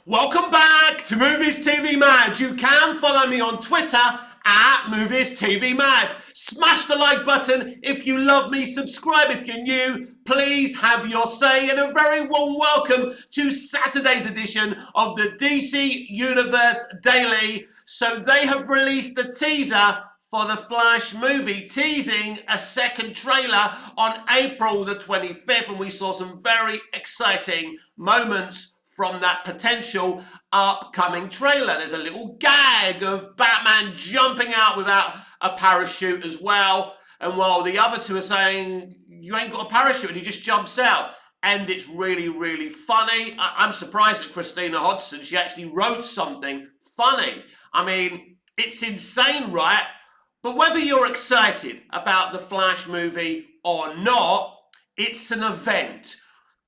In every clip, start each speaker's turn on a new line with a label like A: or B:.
A: Welcome back to Movies TV Mad. You can follow me on Twitter at Movies TV Mad. Smash the like button if you love me. Subscribe if you're new. Please have your say, and a very warm welcome to Saturday's edition of the DC Universe Daily. So they have released a teaser for the Flash movie, teasing a second trailer on April the 25th, and we saw some very exciting moments from that potential upcoming trailer. There's a little gag of Batman jumping out without a parachute as well, and while the other two are saying, you ain't got a parachute, and he just jumps out. And it's really, really funny. I'm surprised at Christina Hodson. She actually wrote something funny. I mean, it's insane, right? But whether you're excited about the Flash movie or not, it's an event.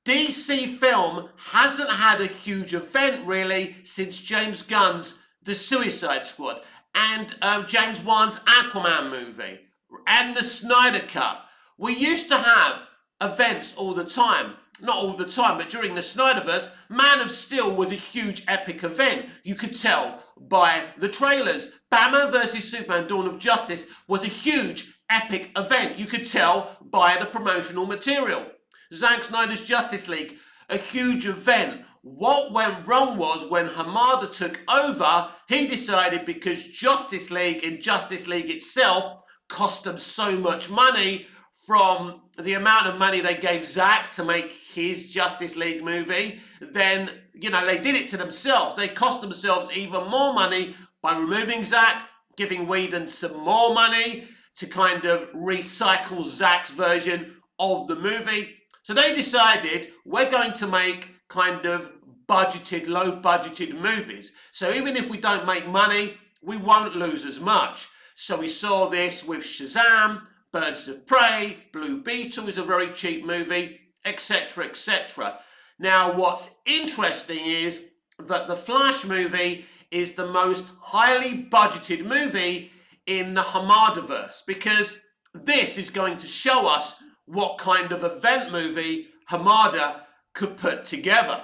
A: DC film hasn't had a huge event really since James Gunn's The Suicide Squad and James Wan's Aquaman movie and the Snyder Cut. We used to have events all the time. Not all the time, but during the Snyderverse, Man of Steel was a huge epic event. You could tell by the trailers. Batman vs Superman Dawn of Justice was a huge epic event. You could tell by the promotional material. Zack Snyder's Justice League, a huge event. What went wrong was when Hamada took over, he decided because Justice League and Justice League itself cost them so much money from the amount of money they gave Zack to make his Justice League movie, then, they did it to themselves. They cost themselves even more money by removing Zack, giving Whedon some more money to kind of recycle Zack's version of the movie. So they decided we're going to make kind of budgeted, low budgeted movies. So even if we don't make money, we won't lose as much. So we saw this with Shazam, Birds of Prey, Blue Beetle is a very cheap movie, etc., etc. Now what's interesting is that the Flash movie is the most highly budgeted movie in the Hamadaverse, because this is going to show us what kind of event movie Hamada could put together.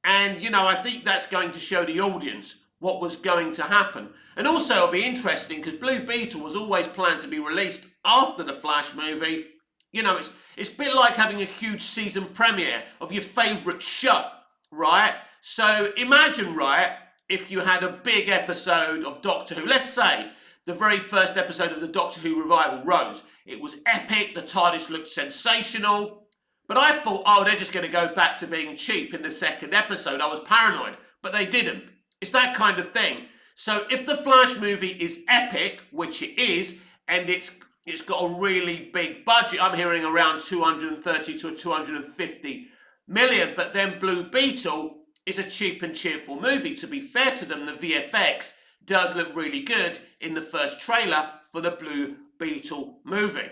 A: And, I think that's going to show the audience what was going to happen. And also it'll be interesting because Blue Beetle was always planned to be released after the Flash movie. It's a bit like having a huge season premiere of your favourite show, right? So imagine, right, if you had a big episode of Doctor Who, let's say the very first episode of the Doctor Who revival, Rose. It was epic, the TARDIS looked sensational, but I thought, they're just going to go back to being cheap in the second episode. I was paranoid, but they didn't. It's that kind of thing. So if the Flash movie is epic, which it is, and it's got a really big budget, I'm hearing around 230 to 250 million, but then Blue Beetle is a cheap and cheerful movie. To be fair to them, the VFX does look really good in the first trailer for the Blue Beetle movie.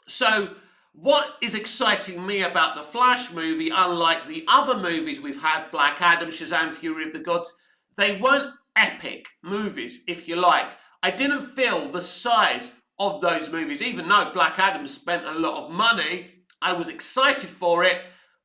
A: So what is exciting me about the Flash movie, unlike the other movies we've had, Black Adam, Shazam, Fury of the Gods, they weren't epic movies, if you like. I didn't feel the size of those movies, even though Black Adam spent a lot of money. I was excited for it,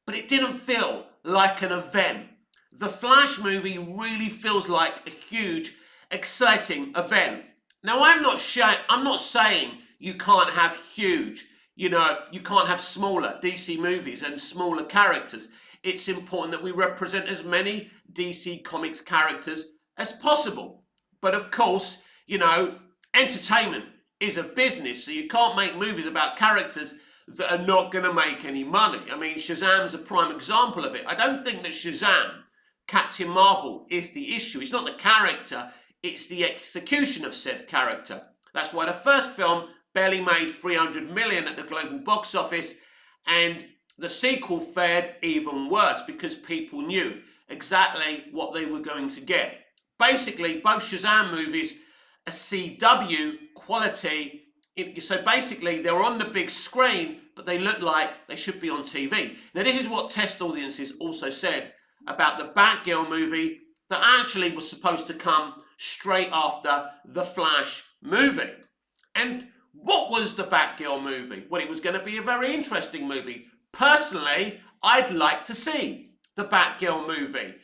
A: but it didn't feel like an event. The Flash movie really feels like a huge, exciting event. Now, I'm not saying you can't have huge, you can't have smaller DC movies and smaller characters. It's important that we represent as many DC Comics characters as possible. But of course, entertainment is a business, so you can't make movies about characters that are not going to make any money. I mean, Shazam's a prime example of it. I don't think that Shazam, Captain Marvel, is the issue. It's not the character, it's the execution of said character. That's why the first film barely made 300 million at the global box office, and the sequel fared even worse because people knew exactly what they were going to get. Basically, both Shazam movies are CW quality. So basically, they're on the big screen, but they look like they should be on TV. Now, this is what test audiences also said about the Batgirl movie that actually was supposed to come straight after the Flash movie. And what was the Batgirl movie? Well, it was going to be a very interesting movie. Personally, I'd like to see the Batgirl movie.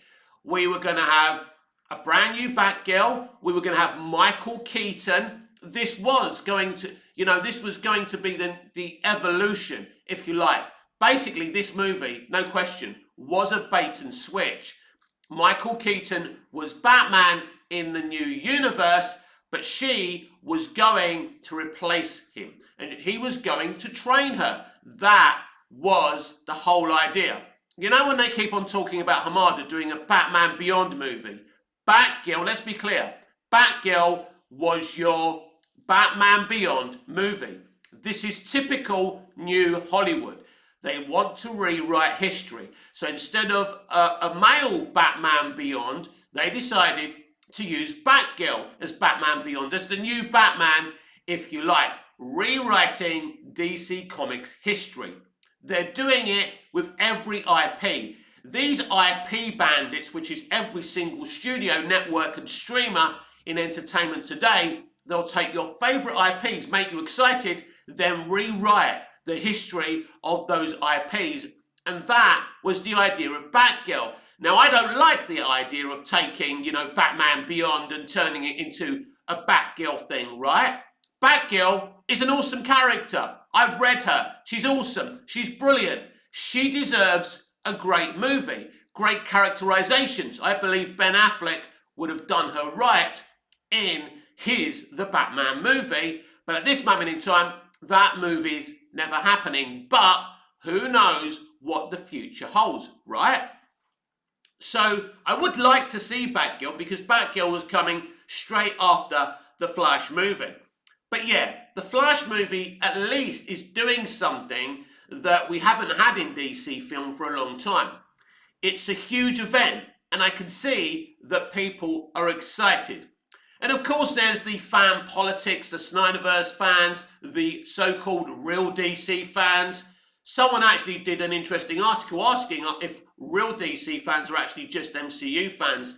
A: we were going to have a brand new Batgirl. We were going to have Michael Keaton. This was going to, this was going to be the evolution, if you like. Basically, this movie, no question, was a bait and switch. Michael Keaton was Batman in the new universe, but she was going to replace him. And he was going to train her. That was the whole idea. You know when they keep on talking about Hamada doing a Batman Beyond movie? Batgirl, let's be clear, Batgirl was your Batman Beyond movie. This is typical new Hollywood. They want to rewrite history. So instead of a male Batman Beyond, they decided to use Batgirl as Batman Beyond, as the new Batman, if you like, rewriting DC Comics history. They're doing it with every IP. These IP bandits, which is every single studio, network and streamer in entertainment today, they'll take your favourite IPs, make you excited, then rewrite the history of those IPs. And that was the idea of Batgirl. Now, I don't like the idea of taking, Batman Beyond and turning it into a Batgirl thing, right? Batgirl is an awesome character. I've read her. She's awesome. She's brilliant. She deserves a great movie. Great characterizations. I believe Ben Affleck would have done her right in The Batman movie. But at this moment in time, that movie's never happening. But who knows what the future holds, right? So I would like to see Batgirl because Batgirl was coming straight after the Flash movie. But yeah, the Flash movie at least is doing something that we haven't had in DC film for a long time. It's a huge event, and I can see that people are excited. And of course, there's the fan politics, the Snyderverse fans, the so-called real DC fans. Someone actually did an interesting article asking if real DC fans are actually just MCU fans.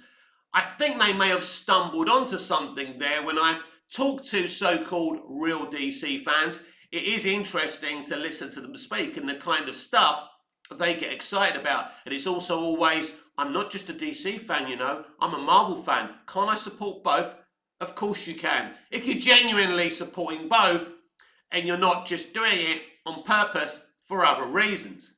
A: I think they may have stumbled onto something there when I talk to so-called real DC fans. It is interesting to listen to them speak and the kind of stuff they get excited about. And it's also always, I'm not just a DC fan, I'm a Marvel fan. Can't I support both? Of course you can. If you're genuinely supporting both and you're not just doing it on purpose for other reasons.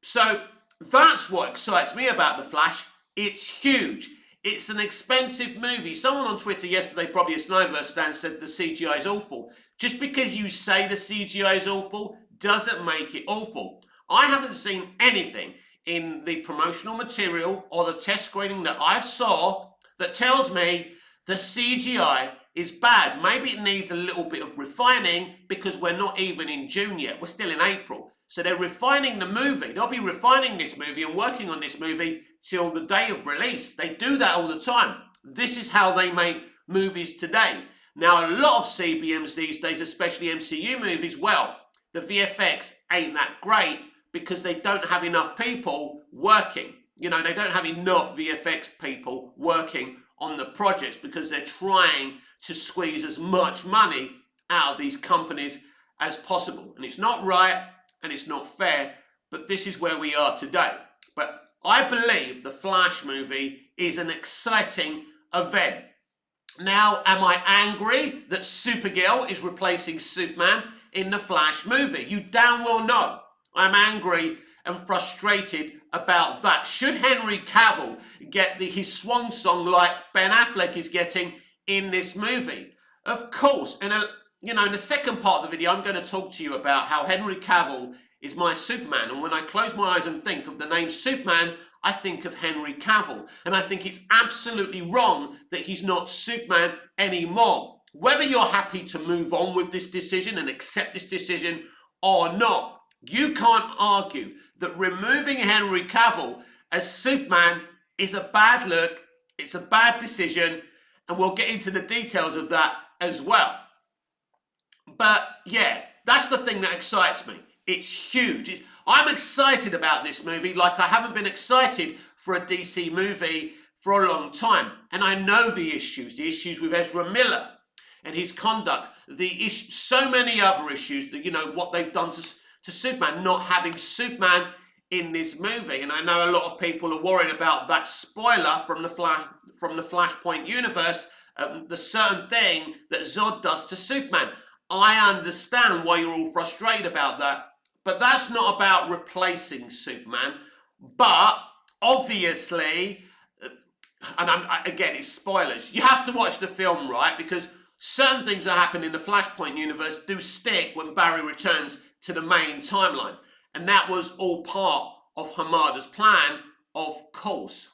A: So that's what excites me about The Flash. It's huge. It's an expensive movie. Someone on Twitter yesterday, probably a Snyderverse stan, said the CGI is awful. Just because you say the CGI is awful doesn't make it awful. I haven't seen anything in the promotional material or the test screening that I saw that tells me the CGI is bad. Maybe it needs a little bit of refining because we're not even in June yet. We're still in April. So they're refining the movie. They'll be refining this movie and working on this movie till the day of release. They do that all the time. This is how they make movies today. Now, a lot of CBMs these days, especially MCU movies, well, the VFX ain't that great because they don't have enough people working. They don't have enough VFX people working on the projects because they're trying to squeeze as much money out of these companies as possible. And it's not right and it's not fair, but this is where we are today. But I believe the Flash movie is an exciting event. Now, am I angry that Supergirl is replacing Superman in the Flash movie? You damn well know I'm angry and frustrated about that. Should Henry Cavill get his swan song like Ben Affleck is getting in this movie? Of course. And in the second part of the video, I'm going to talk to you about how Henry Cavill is my Superman. And when I close my eyes and think of the name Superman, I think of Henry Cavill. And I think it's absolutely wrong that he's not Superman anymore. Whether you're happy to move on with this decision and accept this decision or not, you can't argue that removing Henry Cavill as Superman is a bad look, it's a bad decision, and we'll get into the details of that as well. But yeah, that's the thing that excites me. It's huge. I'm excited about this movie like I haven't been excited for a DC movie for a long time. And I know the issues with Ezra Miller and his conduct, so many other issues that, what they've done to Superman, not having Superman in this movie. And I know a lot of people are worried about that spoiler from the Flashpoint universe, the certain thing that Zod does to Superman. I understand why you're all frustrated about that, but that's not about replacing Superman. But obviously, and again, it's spoilers. You have to watch the film, right? Because certain things that happen in the Flashpoint universe do stick when Barry returns to the main timeline. And that was all part of Hamada's plan, of course.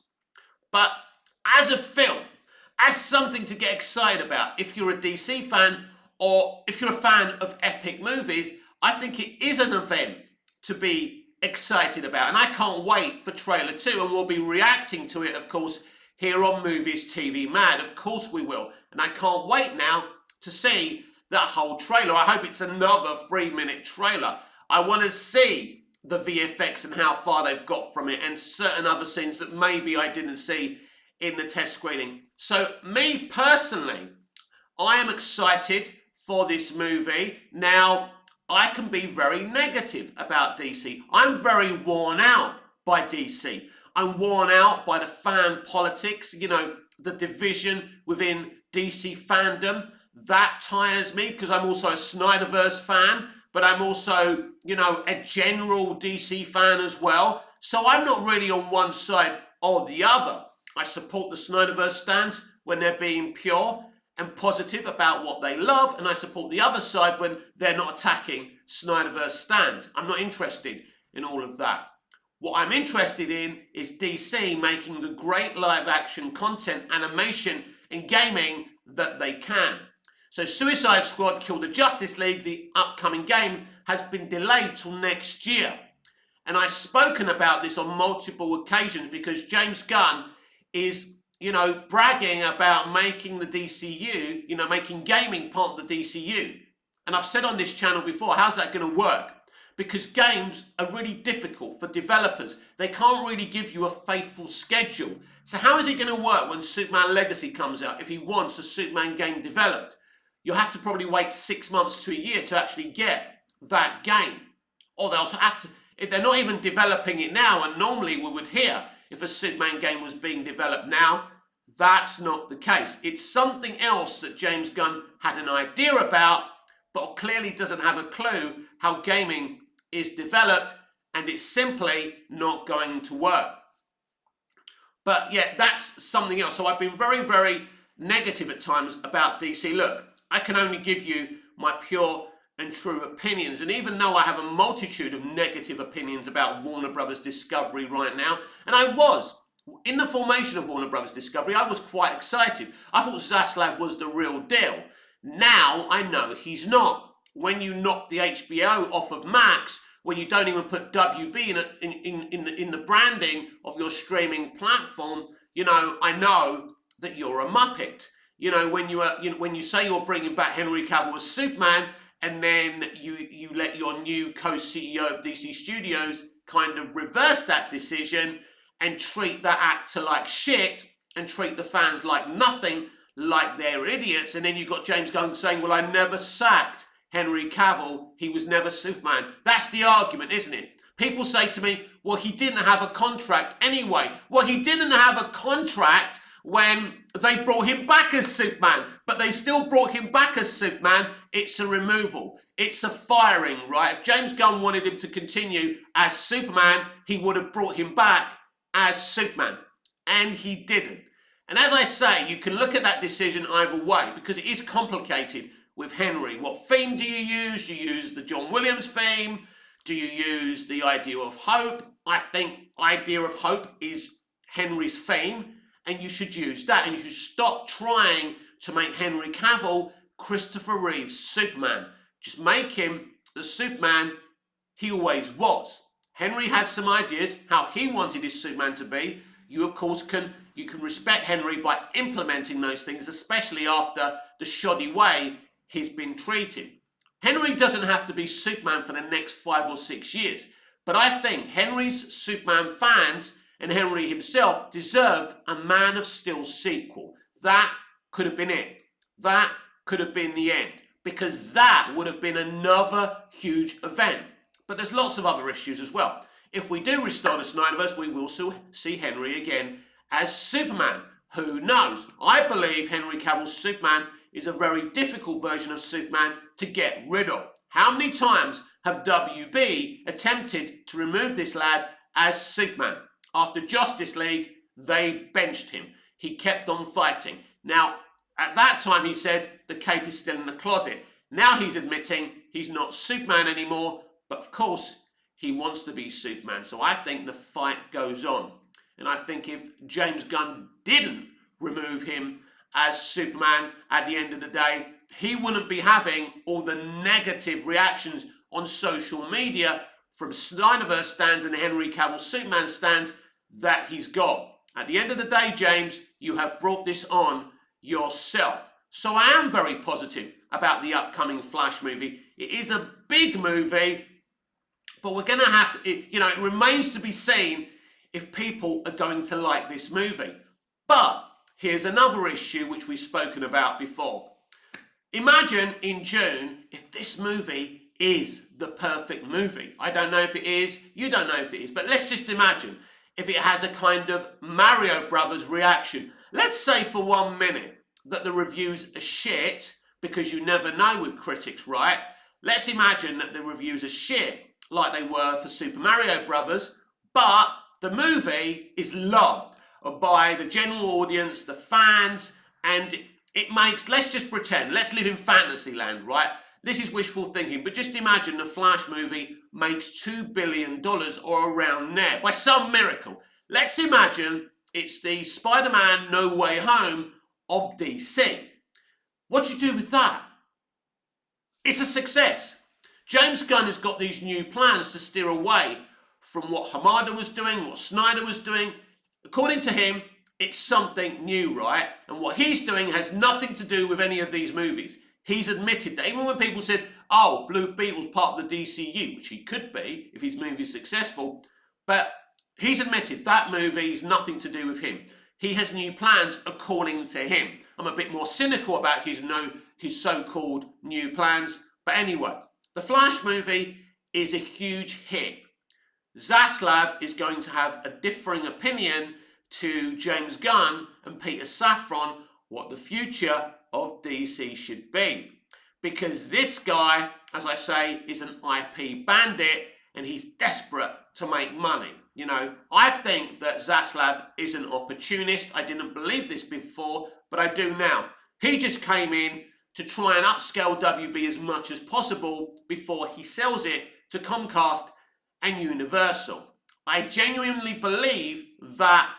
A: But as a film, as something to get excited about, if you're a DC fan or if you're a fan of epic movies, I think it is an event to be excited about. And I can't wait for trailer 2, and we'll be reacting to it, of course, here on Movies TV Mad. Of course we will. And I can't wait now to see that whole trailer. I hope it's another 3-minute trailer. I want to see the VFX and how far they've got from it, and certain other scenes that maybe I didn't see in the test screening. So me personally, I am excited for this movie. Now, I can be very negative about DC. I'm very worn out by DC. I'm worn out by the fan politics, you know, the division within DC fandom. That tires me, because I'm also a Snyderverse fan, but I'm also, you know, a general DC fan as well. So I'm not really on one side or the other. I support the Snyderverse stands when they're being pure and positive about what they love, and I support the other side when they're not attacking Snyderverse stands. I'm not interested in all of that. What I'm interested in is DC making the great live action content, animation, and gaming that they can. So Suicide Squad Kill the Justice League, the upcoming game, has been delayed till next year. And I've spoken about this on multiple occasions because James Gunn is, you know, bragging about making the DCU, you know, making gaming part of the DCU. And I've said on this channel before, how's that going to work? Because games are really difficult for developers. They can't really give you a faithful schedule. So how is it going to work when Superman Legacy comes out if he wants a Superman game developed? You'll have to probably wait 6 months to a year to actually get that game. Or they'll have to, if they're not even developing it now, and normally we would hear if a Superman game was being developed now, that's not the case. It's something else that James Gunn had an idea about, but clearly doesn't have a clue how gaming is developed, and it's simply not going to work. But yeah, that's something else. So I've been very, very negative at times about DC. Look, I can only give you my pure and true opinions. And even though I have a multitude of negative opinions about Warner Brothers Discovery right now, and I was, in the formation of Warner Brothers Discovery, I was quite excited. I thought Zaslav was the real deal. Now I know he's not. When you knock the HBO off of Max, when you don't even put WB in the branding of your streaming platform, you know, I know that you're a muppet. You know, when you say you're bringing back Henry Cavill as Superman, and then you let your new co-CEO of DC Studios kind of reverse that decision and treat that actor like shit and treat the fans like nothing, like they're idiots, and then you've got James Gunn saying, well, I never sacked Henry Cavill, he was never Superman. That's the argument, isn't it? People say to me, well, he didn't have a contract anyway. Well, he didn't have a contract when they brought him back as Superman, but they still brought him back as Superman. It's a removal. It's a firing, right? If James Gunn wanted him to continue as Superman, he would have brought him back as Superman, and he didn't. And as I say, you can look at that decision either way, because it is complicated with Henry. What theme do you use? Do you use the John Williams theme? Do you use the Idea of Hope? I think Idea of Hope is Henry's theme, and you should use that, and you should stop trying to make Henry Cavill Christopher Reeve's Superman. Just make him the Superman he always was. Henry had some ideas how he wanted his Superman to be. You, of course, can respect Henry by implementing those things, especially after the shoddy way he's been treated. Henry doesn't have to be Superman for the next 5 or 6 years, but I think Henry's Superman fans and Henry himself deserved a Man of Steel sequel. That could have been it. That could have been the end, because that would have been another huge event. But there's lots of other issues as well. If we do restore the Snyderverse, we will see Henry again as Superman. Who knows? I believe Henry Cavill's Superman is a very difficult version of Superman to get rid of. How many times have WB attempted to remove this lad as Superman? After Justice League, they benched him. He kept on fighting. Now, at that time, he said the cape is still in the closet. Now he's admitting he's not Superman anymore, but of course, he wants to be Superman. So I think the fight goes on. And I think if James Gunn didn't remove him as Superman at the end of the day, he wouldn't be having all the negative reactions on social media from Snyderverse stands and Henry Cavill Superman stands that he's got. At the end of the day, James, you have brought this on yourself. So I am very positive about the upcoming Flash movie. It is a big movie, but we're going to have to, it remains to be seen if people are going to like this movie. But here's another issue which we've spoken about before. Imagine in June if this movie is the perfect movie. I don't know if it is, you don't know if it is, but let's just imagine if it has a kind of Mario Brothers reaction. Let's say for 1 minute that the reviews are shit, because you never know with critics, right? Let's imagine that the reviews are shit, like they were for Super Mario Brothers, but the movie is loved by the general audience, the fans, and it makes, let's just pretend, let's live in fantasy land, right? This is wishful thinking, but just imagine the Flash movie makes $2 billion or around there by some miracle. Let's imagine it's the Spider-Man No Way Home of DC. What do you do with that? It's a success. James Gunn has got these new plans to steer away from what Hamada was doing, what Snyder was doing. According to him, it's something new, right? And what he's doing has nothing to do with any of these movies. He's admitted that even when people said, oh, Blue Beetle's part of the DCU, which he could be if his movie is successful, but he's admitted that movie is nothing to do with him. He has new plans according to him. I'm a bit more cynical about his so-called new plans. But anyway, the Flash movie is a huge hit. Zaslav is going to have a differing opinion to James Gunn and Peter Safran what the future of DC should be. Because this guy, as I say, is an IP bandit and he's desperate to make money. I think that Zaslav is an opportunist. I didn't believe this before, but I do now. He just came in to try and upscale WB as much as possible before he sells it to Comcast and Universal. I genuinely believe that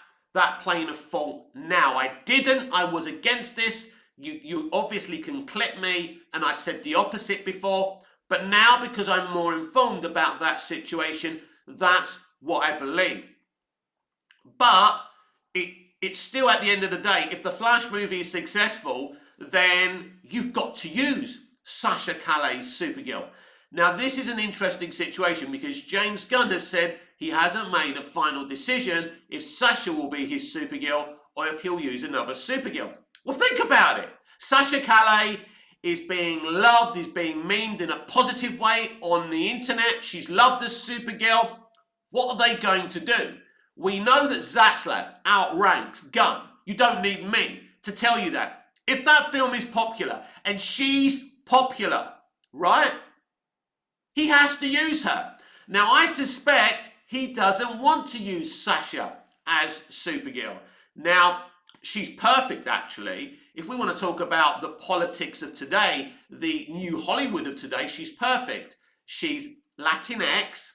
A: playing a fault now. I was against this. You obviously can clip me, and I said the opposite before, but now because I'm more informed about that situation, that's what I believe. But it's still, at the end of the day, if the Flash movie is successful, then you've got to use Sasha Calle's Supergirl. Now, this is an interesting situation because James Gunn has said he hasn't made a final decision if Sasha will be his Supergirl or if he'll use another Supergirl. Well, think about it. Sasha Calle is being loved, is being memed in a positive way on the internet. She's loved as Supergirl. What are they going to do? We know that Zaslav outranks Gunn. You don't need me to tell you that. If that film is popular and she's popular, right? He has to use her. Now, I suspect he doesn't want to use Sasha as Supergirl. Now, she's perfect, actually. If we want to talk about the politics of today, the new Hollywood of today, she's perfect. She's Latinx.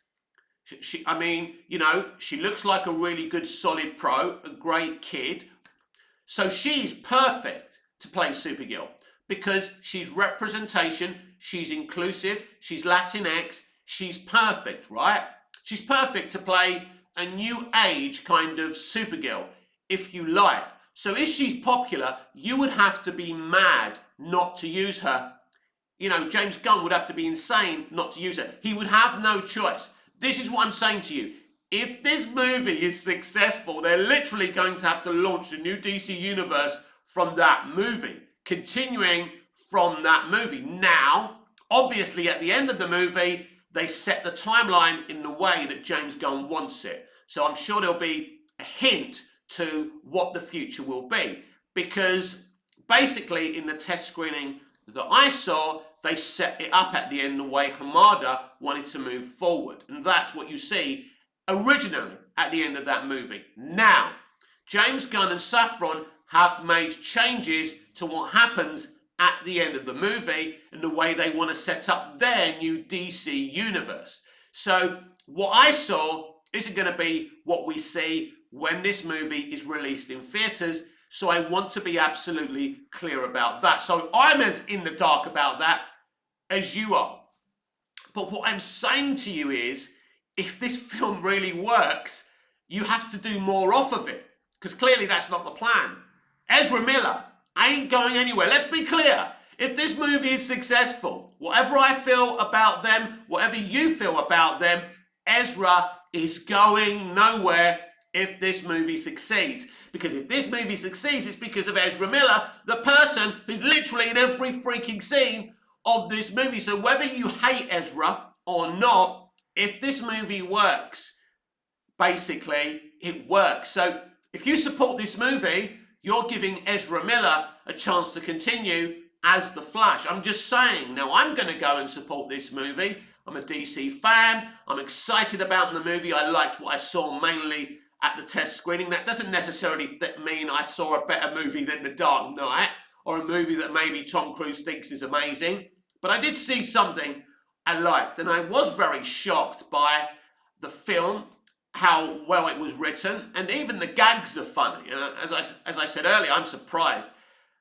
A: She looks like a really good, solid pro, a great kid. So she's perfect to play Supergirl because she's representation, she's inclusive, she's Latinx, she's perfect, right? She's perfect to play a new age kind of Supergirl, if you like. So if she's popular, you would have to be mad not to use her. James Gunn would have to be insane not to use her. He would have no choice. This is what I'm saying to you. If this movie is successful, they're literally going to have to launch a new DC universe from that movie, continuing from that movie. Now, obviously, at the end of the movie, they set the timeline in the way that James Gunn wants it. So I'm sure there'll be a hint to what the future will be, because basically in the test screening that I saw, they set it up at the end the way Hamada wanted to move forward. And that's what you see originally at the end of that movie. Now, James Gunn and Safran have made changes to what happens at the end of the movie and the way they want to set up their new DC universe. So what I saw isn't going to be what we see when this movie is released in theatres. So I want to be absolutely clear about that. So I'm as in the dark about that as you are. But what I'm saying to you is, if this film really works, you have to do more off of it. Because clearly that's not the plan. Ezra Miller ain't going anywhere. Let's be clear. If this movie is successful, whatever I feel about them, whatever you feel about them, Ezra is going nowhere if this movie succeeds. Because if this movie succeeds, it's because of Ezra Miller, the person who's literally in every freaking scene of this movie. So whether you hate Ezra or not, if this movie works, basically, it works. So if you support this movie, you're giving Ezra Miller a chance to continue as the Flash. I'm just saying. Now, I'm going to go and support this movie. I'm a DC fan. I'm excited about the movie. I liked what I saw mainly at the test screening. That doesn't necessarily mean I saw a better movie than The Dark Knight or a movie that maybe Tom Cruise thinks is amazing. But I did see something I liked, and I was very shocked by the film, how well it was written, and even the gags are funny. And as I said earlier, I'm surprised.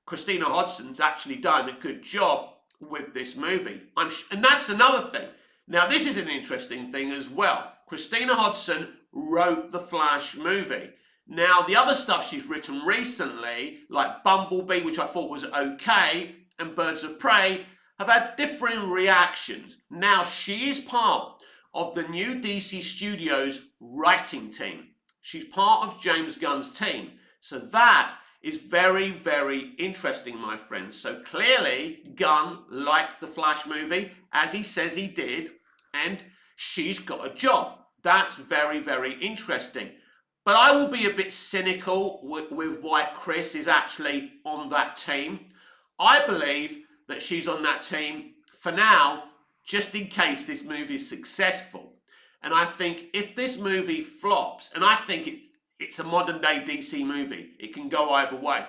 A: Christina Hodgson's actually done a good job with this movie. And that's another thing. Now, this is an interesting thing as well. Christina Hodgson wrote the Flash movie. Now, the other stuff she's written recently, like Bumblebee, which I thought was okay, and Birds of Prey, have had differing reactions. Now, she is part of the new DC Studios writing team. She's part of James Gunn's team. So that is very, very interesting, my friends. So clearly, Gunn liked the Flash movie, as he says he did, and she's got a job. That's very, very interesting. But I will be a bit cynical with why Chris is actually on that team. I believe that she's on that team for now, just in case this movie is successful. And I think if this movie flops, and I think it's a modern day DC movie, it can go either way.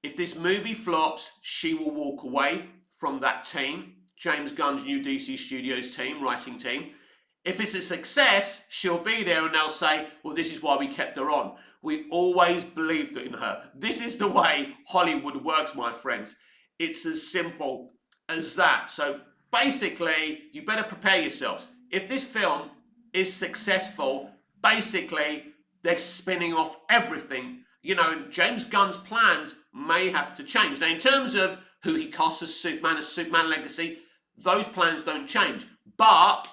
A: If this movie flops, she will walk away from that team, James Gunn's new DC Studios team, writing team. If it's a success, she'll be there and they'll say, well, this is why we kept her on. We always believed in her. This is the way Hollywood works, my friends. It's as simple as that. So basically, you better prepare yourselves. If this film is successful, basically, they're spinning off everything. You know, James Gunn's plans may have to change. Now, in terms of who he casts as Superman Legacy, those plans don't change. But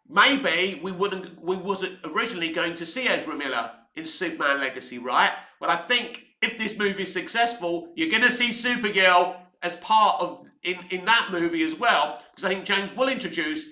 A: maybe we wasn't originally going to see Ezra Miller in Superman Legacy, right? Well, I think if this movie is successful, you're going to see Supergirl as part of in that movie as well, because I think James will introduce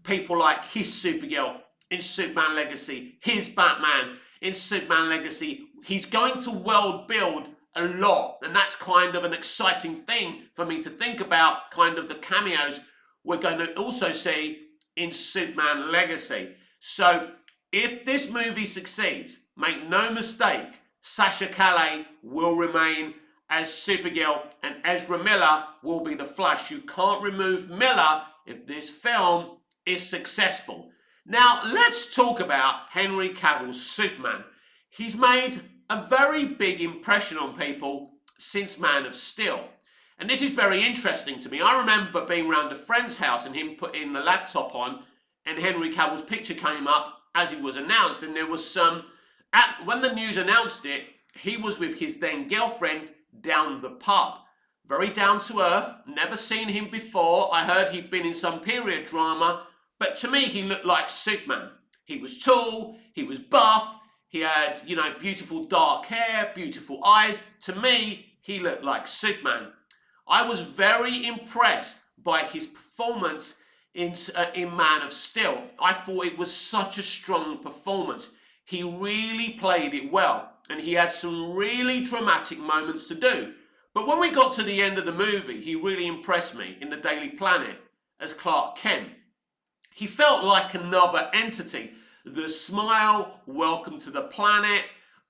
A: people like his Supergirl in Superman Legacy, his Batman in Superman Legacy. He's going to world build a lot, and that's kind of an exciting thing for me to think about, kind of the cameos we're going to also see in Superman Legacy. So if this movie succeeds, make no mistake, Sasha Calle will remain as Supergirl and Ezra Miller will be the Flash. You can't remove Miller if this film is successful. Now, let's talk about Henry Cavill's Superman. He's made a very big impression on people since Man of Steel. And this is very interesting to me. I remember being around a friend's house and him putting the laptop on and Henry Cavill's picture came up as he was announced. And there was when the news announced it, he was with his then girlfriend down the pub. Very down to earth, never seen him before. I heard he'd been in some period drama, but to me he looked like Superman. He was tall, he was buff, he had, beautiful dark hair, beautiful eyes. To me, he looked like Superman. I was very impressed by his performance in Man of Steel. I thought it was such a strong performance. He really played it well, and he had some really dramatic moments to do. But when we got to the end of the movie, he really impressed me in the Daily Planet as Clark Kent. He felt like another entity. The smile, welcome to the planet,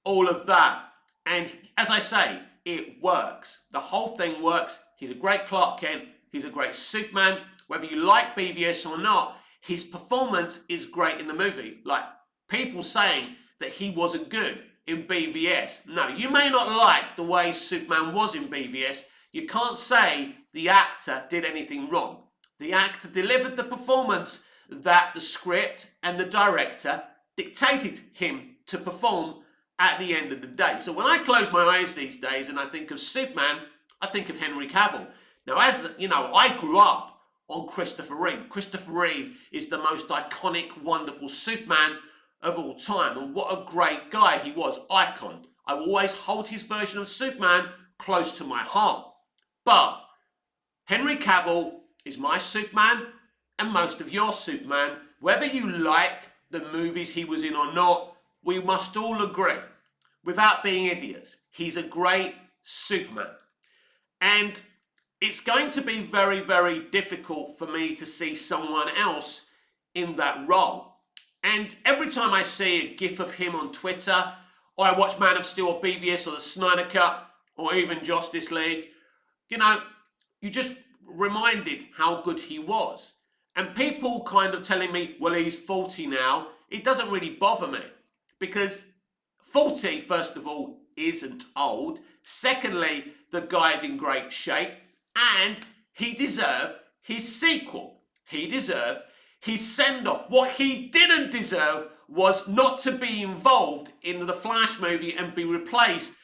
A: all of that. And as I say, it works. The whole thing works. He's a great Clark Kent. He's a great Superman. Whether you like BVS or not, his performance is great in the movie. Like people saying that he wasn't good in BVS. No, you may not like the way Superman was in BVS. You can't say the actor did anything wrong. The actor delivered the performance that the script and the director dictated him to perform at the end of the day. So when I close my eyes these days and I think of Superman, I think of Henry Cavill. Now, as you know, I grew up on Christopher Reeve. Christopher Reeve is the most iconic, wonderful Superman of all time. And what a great guy he was, icon. I will always hold his version of Superman close to my heart. But Henry Cavill is my Superman and most of your Superman. Whether you like the movies he was in or not, we must all agree, without being idiots, he's a great Superman. And it's going to be very, very difficult for me to see someone else in that role. And every time I see a gif of him on Twitter, or I watch Man of Steel or BVS or the Snyder Cut, or even Justice League, you know, you just reminded how good he was. And people kind of telling me, well, he's 40 now, it doesn't really bother me. Because 40, first of all, isn't old. Secondly, the guy's in great shape. And he deserved his sequel. He deserved his send-off. What he didn't deserve was not to be involved in the Flash movie and be replaced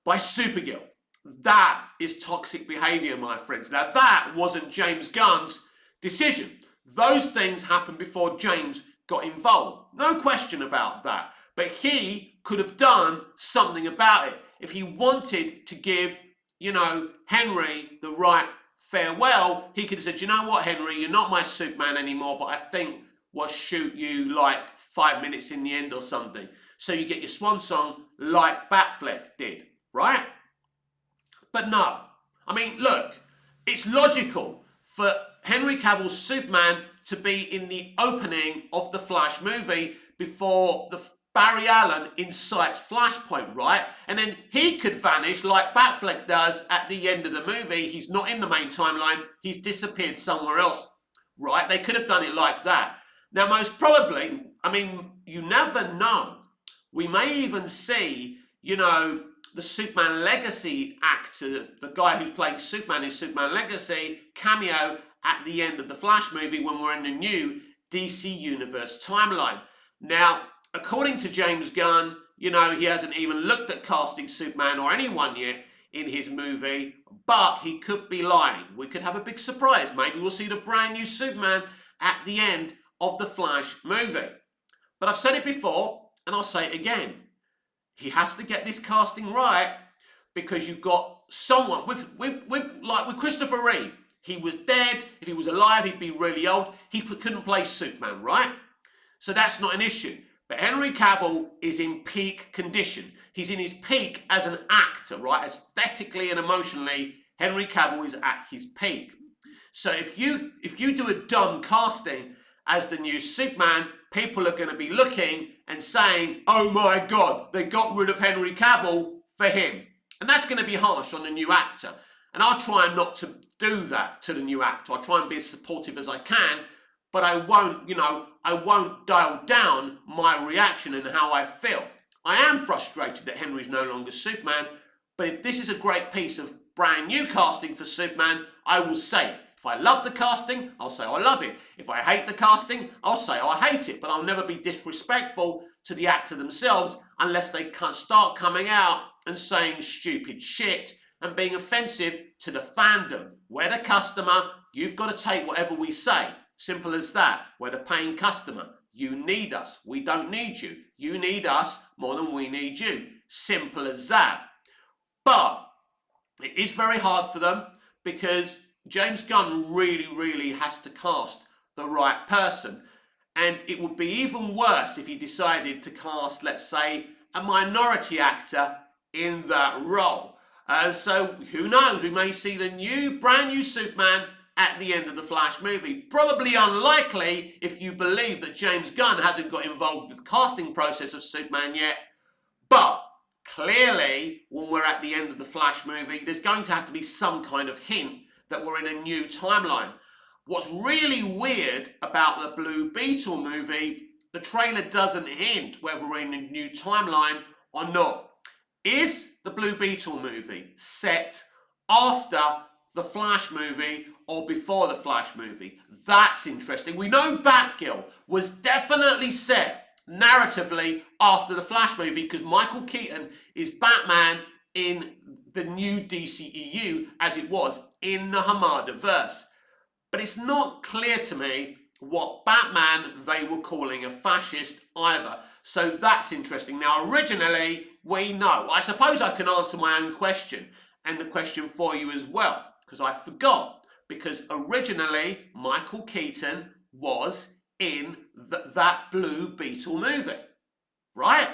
A: by Supergirl. That is toxic behavior, my friends. Now, that wasn't James Gunn's decision. Those things happened before James got involved. No question about that. But he could have done something about it. If he wanted to give, you know, Henry the right farewell, he could have said, you know what, Henry, you're not my Superman anymore, but I think we'll shoot you like 5 minutes in the end or something. So you get your swan song like Batfleck did, right? But no. I mean, look, it's logical for Henry Cavill's Superman to be in the opening of the Flash movie before Barry Allen incites Flashpoint, right? And then he could vanish like Batfleck does at the end of the movie. He's not in the main timeline. He's disappeared somewhere else, right? They could have done it like that. Now, most probably, I mean, you never know. We may even see, you know, the Superman Legacy actor, the guy who's playing Superman in Superman Legacy, cameo at the end of the Flash movie when we're in the new DC Universe timeline. Now, according to James Gunn, you know, he hasn't even looked at casting Superman or anyone yet in his movie, but he could be lying. We could have a big surprise. Maybe we'll see the brand new Superman at the end of the Flash movie. But I've said it before, and I'll say it again. He has to get this casting right because you've got someone with Christopher Reeve. He was dead. If he was alive, he'd be really old. He couldn't play Superman, right? So that's not an issue. But Henry Cavill is in peak condition. He's in his peak as an actor, right? Aesthetically and emotionally, Henry Cavill is at his peak. So if you do a dumb casting as the new Superman, people are going to be looking and saying, oh my God, they got rid of Henry Cavill for him. And that's going to be harsh on the new actor. And I'll try not to do that to the new actor. I'll try and be as supportive as I can, but I won't, you know, I won't dial down my reaction and how I feel. I am frustrated that Henry's no longer Superman, but if this is a great piece of brand new casting for Superman, I will say it. If I love the casting, I'll say I love it. If I hate the casting, I'll say I hate it. But I'll never be disrespectful to the actor themselves unless they start coming out and saying stupid shit and being offensive to the fandom. We're the customer. You've got to take whatever we say. Simple as that. We're the paying customer. You need us. We don't need you. You need us more than we need you. Simple as that. But it is very hard for them because James Gunn really, really has to cast the right person. And it would be even worse if you decided to cast, let's say, a minority actor in that role. So who knows, we may see the brand new Superman at the end of the Flash movie. Probably unlikely if you believe that James Gunn hasn't got involved with the casting process of Superman yet. But clearly, when we're at the end of the Flash movie, there's going to have to be some kind of hint that we're in a new timeline. What's really weird about the Blue Beetle movie, the trailer doesn't hint whether we're in a new timeline or not. Is the Blue Beetle movie set after the Flash movie or before the Flash movie? That's interesting. We know Batgirl was definitely set narratively after the Flash movie because Michael Keaton is Batman in the new DCEU as it was in the Hamada-verse. But it's not clear to me what Batman they were calling a fascist either. So that's interesting. Now, originally, we know. I suppose I can answer my own question and the question for you as well, because I forgot. Because originally, Michael Keaton was in that Blue Beetle movie, right?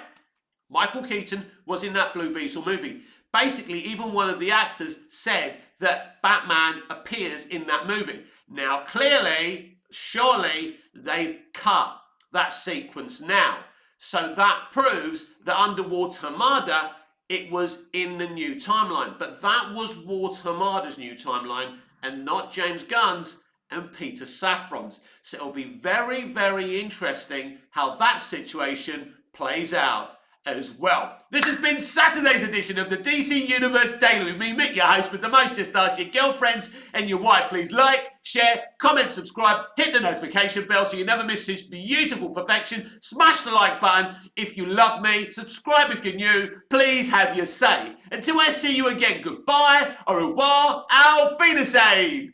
A: Michael Keaton was in that Blue Beetle movie. Basically, even one of the actors said that Batman appears in that movie. Now, clearly, surely, they've cut that sequence now. So that proves that under Walt Hamada, it was in the new timeline. But that was Walt Hamada's new timeline and not James Gunn's and Peter Safran's. So it'll be very, very interesting how that situation plays out as well. This has been Saturday's edition of the DC Universe Daily with me, Mick, your host with the most. Just ask your girlfriends and your wife. Please like, share, comment, subscribe, hit the notification bell so you never miss this beautiful perfection. Smash the like button if you love me. Subscribe if you're new. Please have your say. Until I see you again, goodbye, au revoir, auf Wiedersehen.